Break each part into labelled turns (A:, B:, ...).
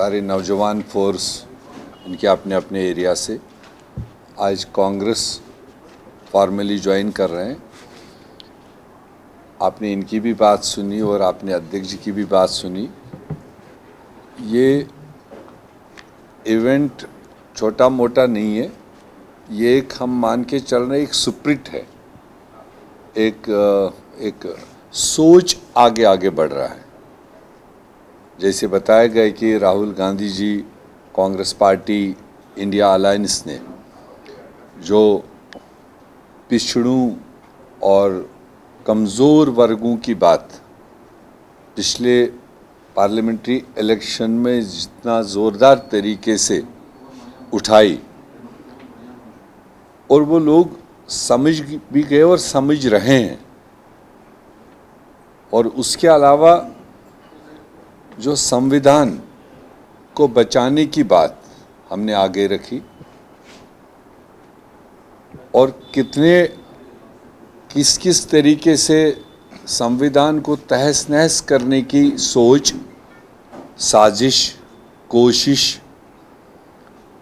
A: सारे नौजवान फोर्स इनके अपने अपने एरिया से आज कांग्रेस फॉर्मली ज्वाइन कर रहे हैं। आपने इनकी भी बात सुनी और आपने अध्यक्ष जी की भी बात सुनी। ये इवेंट छोटा मोटा नहीं है, ये एक हम मान के चल रहे एक सुप्रिट है, एक सोच आगे आगे बढ़ रहा है। जैसे बताया गया कि Rahul Gandhi ji Congress party India alliance ने जो पिछड़ों और कमज़ोर वर्गों की बात पिछले पार्लियामेंट्री इलेक्शन में जितना ज़ोरदार तरीके से उठाई और वो लोग समझ भी गए और समझ रहे हैं, और उसके अलावा जो संविधान को बचाने की बात हमने आगे रखी और किस किस तरीके से संविधान को तहस नहस करने की सोच, साजिश, कोशिश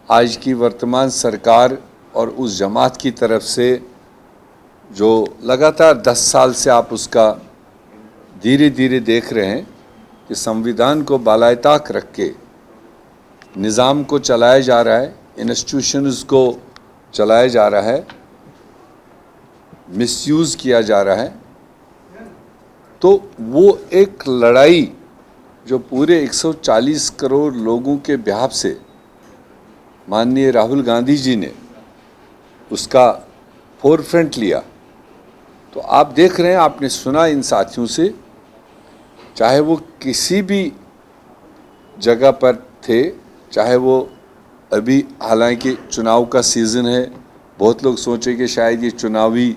A: आज की वर्तमान सरकार और उस जमात की तरफ से जो लगातार 10 साल से आप उसका धीरे धीरे देख रहे हैं कि संविधान को बालाए ताक रख के निज़ाम को चलाया जा रहा है, इंस्टीट्यूशंस को चलाया जा रहा है, मिसयूज़ किया जा रहा है। तो वो एक लड़ाई जो पूरे 140 करोड़ लोगों के बिहाफ से माननीय राहुल गांधी जी ने उसका फोरफ्रंट लिया। तो आप देख रहे हैं, आपने सुना इन साथियों से, चाहे वो किसी भी जगह पर थे, चाहे वो अभी हालांकि चुनाव का सीज़न है, बहुत लोग सोचे कि शायद ये चुनावी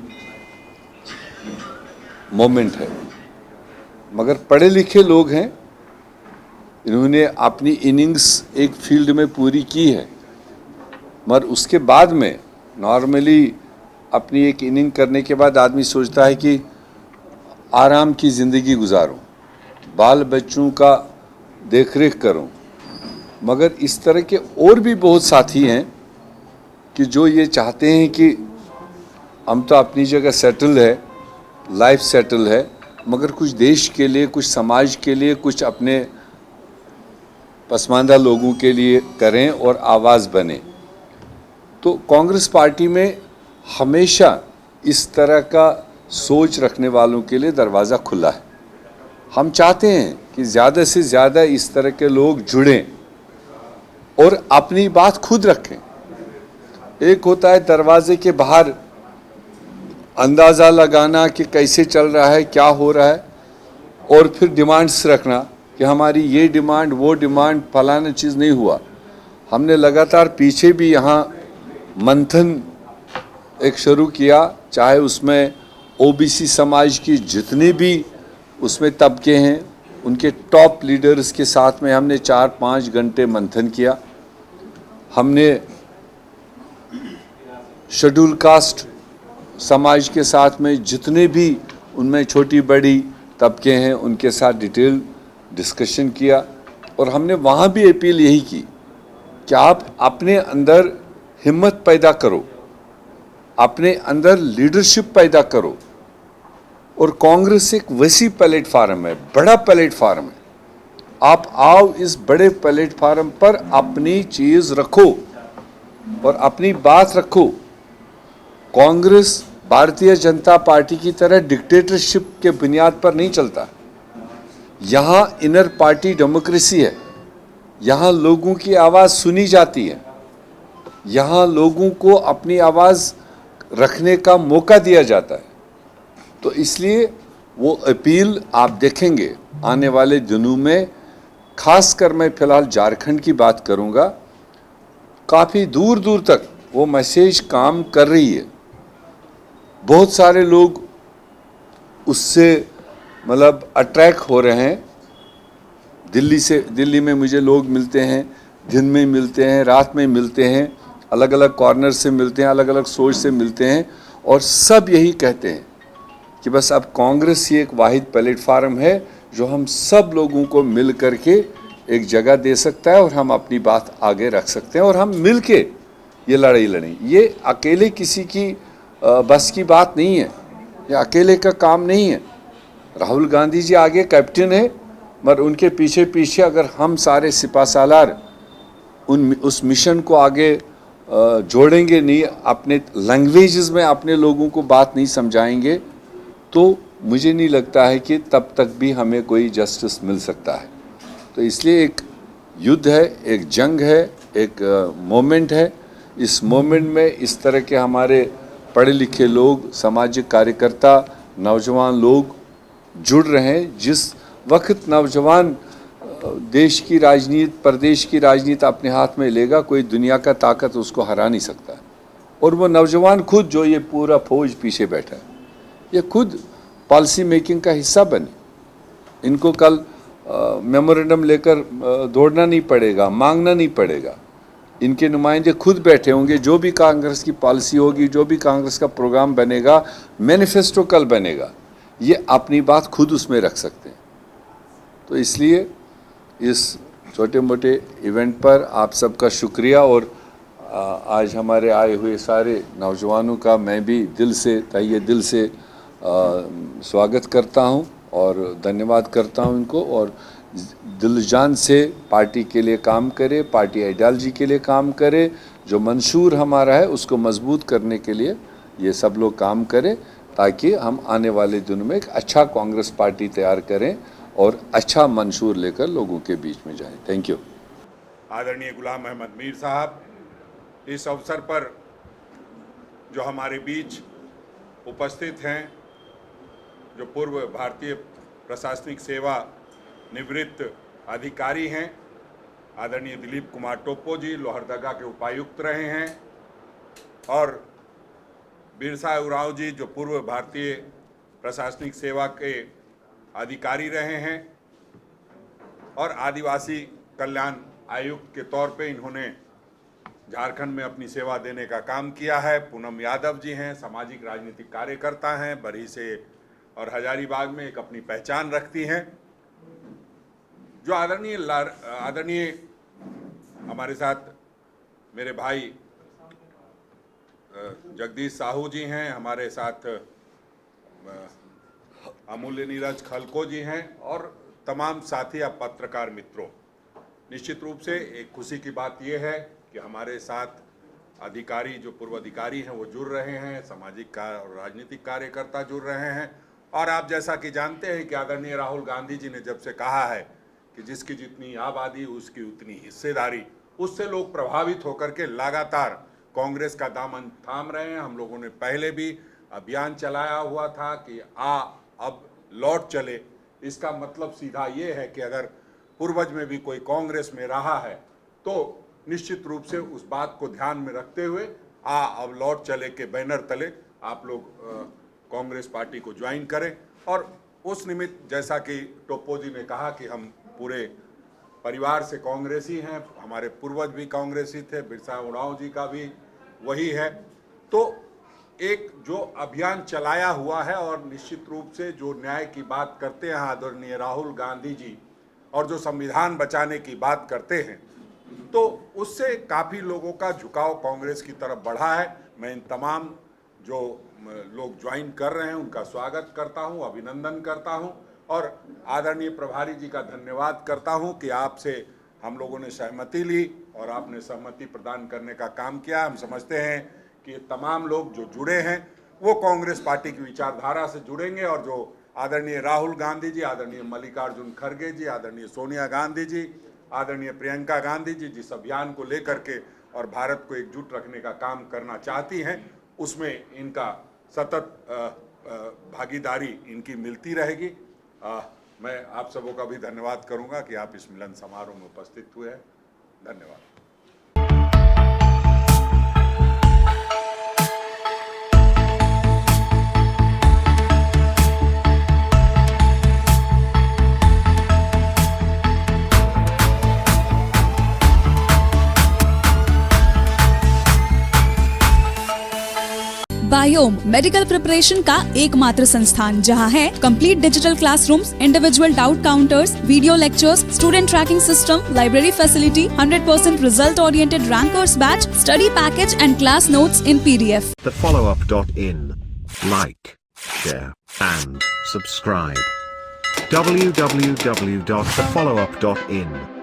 A: मोमेंट है, मगर पढ़े लिखे लोग हैं, इन्होंने अपनी इनिंग्स एक फील्ड में पूरी की है। मगर उसके बाद में नॉर्मली अपनी एक इनिंग करने के बाद आदमी सोचता है कि आराम की ज़िंदगी गुजारूं, बाल बच्चों का देखरेख करूं। मगर इस तरह के और भी बहुत साथी हैं कि जो ये चाहते हैं कि हम तो अपनी जगह सेटल है, लाइफ सेटल है, मगर कुछ देश के लिए, कुछ समाज के लिए, कुछ अपने पसमानदा लोगों के लिए करें और आवाज़ बने। तो कांग्रेस पार्टी में हमेशा इस तरह का सोच रखने वालों के लिए दरवाज़ा खुला है। हम चाहते हैं कि ज़्यादा से ज़्यादा इस तरह के लोग जुड़ें और अपनी बात खुद रखें। एक होता है दरवाजे के बाहर अंदाज़ा लगाना कि कैसे चल रहा है, क्या हो रहा है, और फिर डिमांड्स रखना कि हमारी ये डिमांड, वो डिमांड, फलाना चीज़ नहीं हुआ। हमने लगातार पीछे भी यहाँ मंथन एक शुरू किया, चाहे उसमें ओबीसी समाज की जितने भी उसमें तबके हैं उनके टॉप लीडर्स के साथ में हमने 4-5 घंटे मंथन किया। हमने शेड्यूल कास्ट समाज के साथ में जितने भी उनमें छोटी बड़ी तबके हैं उनके साथ डिटेल डिस्कशन किया, और हमने वहाँ भी अपील यही की कि आप अपने अंदर हिम्मत पैदा करो, अपने अंदर लीडरशिप पैदा करो। और कांग्रेस एक वैसी प्लेटफार्म है, बड़ा प्लेटफार्म है, आप आओ इस बड़े प्लेटफार्म पर अपनी चीज़ रखो और अपनी बात रखो। कांग्रेस भारतीय जनता पार्टी की तरह डिक्टेटरशिप के बुनियाद पर नहीं चलता। यहाँ इनर पार्टी डेमोक्रेसी है, यहाँ लोगों की आवाज़ सुनी जाती है, यहाँ लोगों को अपनी आवाज़ रखने का मौका दिया जाता है। तो इसलिए वो अपील आप देखेंगे आने वाले दिनों में, खासकर मैं फ़िलहाल झारखंड की बात करूँगा, काफ़ी दूर दूर तक वो मैसेज काम कर रही है। बहुत सारे लोग उससे मतलब अट्रैक्ट हो रहे हैं। दिल्ली में मुझे लोग मिलते हैं, दिन में मिलते हैं, रात में मिलते हैं, अलग अलग कॉर्नर से मिलते हैं, अलग अलग सोच से मिलते हैं, और सब यही कहते हैं कि बस अब कांग्रेस ही एक वाहिद प्लेटफार्म है जो हम सब लोगों को मिल करके एक जगह दे सकता है और हम अपनी बात आगे रख सकते हैं और हम मिलके ये लड़ाई लड़ें। ये अकेले किसी की बस की बात नहीं है, ये अकेले का काम नहीं है। राहुल गांधी जी आगे कैप्टन है, मगर उनके पीछे पीछे अगर हम सारे सिपासालार उस मिशन को आगे जोड़ेंगे नहीं, अपने लैंग्वेजेस में अपने लोगों को बात नहीं समझाएंगे, तो मुझे नहीं लगता है कि तब तक भी हमें कोई जस्टिस मिल सकता है। तो इसलिए एक युद्ध है, एक जंग है, एक मोमेंट है। इस मोमेंट में इस तरह के हमारे पढ़े लिखे लोग, सामाजिक कार्यकर्ता, नौजवान लोग जुड़ रहे हैं। जिस वक्त नौजवान देश की राजनीति, प्रदेश की राजनीति अपने हाथ में लेगा, कोई दुनिया का ताकत उसको हरा नहीं सकता। और वो नौजवान खुद, जो ये पूरा फौज पीछे बैठा है, ये खुद पॉलिसी मेकिंग का हिस्सा बने। इनको कल मेमोरेंडम लेकर दौड़ना नहीं पड़ेगा, मांगना नहीं पड़ेगा। इनके नुमाइंदे खुद बैठे होंगे। जो भी कांग्रेस की पॉलिसी होगी, जो भी कांग्रेस का प्रोग्राम बनेगा, मैनिफेस्टो कल बनेगा, ये अपनी बात खुद उसमें रख सकते हैं। तो इसलिए इस छोटे मोटे इवेंट पर आप सबका शुक्रिया। और आज हमारे आए हुए सारे नौजवानों का मैं भी दिल से, तहे दिल से स्वागत करता हूं और धन्यवाद करता हूं इनको। और दिल जान से पार्टी के लिए काम करे, पार्टी आइडियोलॉजी के लिए काम करे, जो मंशूर हमारा है उसको मजबूत करने के लिए ये सब लोग काम करें, ताकि हम आने वाले दिनों में एक अच्छा कांग्रेस पार्टी तैयार करें और अच्छा मंशूर लेकर लोगों के बीच में जाएं। Thank you.
B: आदरणीय गुलाम अहमद मीर साहब, इस अवसर पर जो हमारे बीच उपस्थित हैं, जो पूर्व भारतीय प्रशासनिक सेवा निवृत्त अधिकारी हैं, आदरणीय दिलीप कुमार टोप्पो जी लोहरदगा के उपायुक्त रहे हैं, और बिरसा उरांव जी जो पूर्व भारतीय प्रशासनिक सेवा के अधिकारी रहे हैं, और आदिवासी कल्याण आयुक्त के तौर पे इन्होंने झारखंड में अपनी सेवा देने का काम किया है। पूनम यादव जी हैं, सामाजिक राजनीतिक कार्यकर्ता हैं, बरही से और हजारीबाग में एक अपनी पहचान रखती हैं। जो आदरणीय हमारे साथ मेरे भाई जगदीश साहू जी हैं, हमारे साथ अमूल्य नीरज खलको जी हैं, और तमाम साथी और पत्रकार मित्रों, निश्चित रूप से एक खुशी की बात यह है कि हमारे साथ अधिकारी, जो पूर्व अधिकारी हैं, वो जुड़ रहे हैं, सामाजिक और राजनीतिक कार्यकर्ता जुड़ रहे हैं। और आप जैसा कि जानते हैं कि आदरणीय राहुल गांधी जी ने जब से कहा है कि जिसकी जितनी आबादी उसकी उतनी हिस्सेदारी, उससे लोग प्रभावित होकर के लगातार कांग्रेस का दामन थाम रहे हैं। हम लोगों ने पहले भी अभियान चलाया हुआ था कि अब लौट चले। इसका मतलब सीधा ये है कि अगर पूर्वज में भी कोई कांग्रेस में रहा है तो निश्चित रूप से उस बात को ध्यान में रखते हुए अब लौट चले के बैनर तले आप लोग कांग्रेस पार्टी को ज्वाइन करें। और उस निमित्त, जैसा कि टोप्पो जी ने कहा कि हम पूरे परिवार से कांग्रेसी हैं, हमारे पूर्वज भी कांग्रेसी थे, बिरसा उरांव जी का भी वही है, तो एक जो अभियान चलाया हुआ है, और निश्चित रूप से जो न्याय की बात करते हैं आदरणीय राहुल गांधी जी, और जो संविधान बचाने की बात करते हैं, तो उससे काफ़ी लोगों का झुकाव कांग्रेस की तरफ बढ़ा है। मैं इन तमाम जो लोग ज्वाइन कर रहे हैं उनका स्वागत करता हूं, अभिनंदन करता हूं, और आदरणीय प्रभारी जी का धन्यवाद करता हूं कि आपसे हम लोगों ने सहमति ली और आपने सहमति प्रदान करने का काम किया। हम समझते हैं कि तमाम लोग जो जुड़े हैं वो कांग्रेस पार्टी की विचारधारा से जुड़ेंगे, और जो आदरणीय राहुल गांधी जी, आदरणीय मल्लिकार्जुन खड़गे जी, आदरणीय सोनिया गांधी जी, आदरणीय प्रियंका गांधी जी जिस अभियान को लेकर के और भारत को एकजुट रखने का काम करना चाहती हैं, उसमें इनका सतत भागीदारी इनकी मिलती रहेगी। मैं आप सबों का भी धन्यवाद करूंगा कि आप इस मिलन समारोह में उपस्थित हुए हैं। धन्यवाद।
C: बायोम मेडिकल प्रिपरेशन का एकमात्र संस्थान जहां है complete digital classrooms, individual doubt counters, video lectures, student tracking system, library facility, 100% result oriented rankers batch, study package and class notes in PDF.
D: thefollowup.in. Like, share, and subscribe. www.thefollowup.in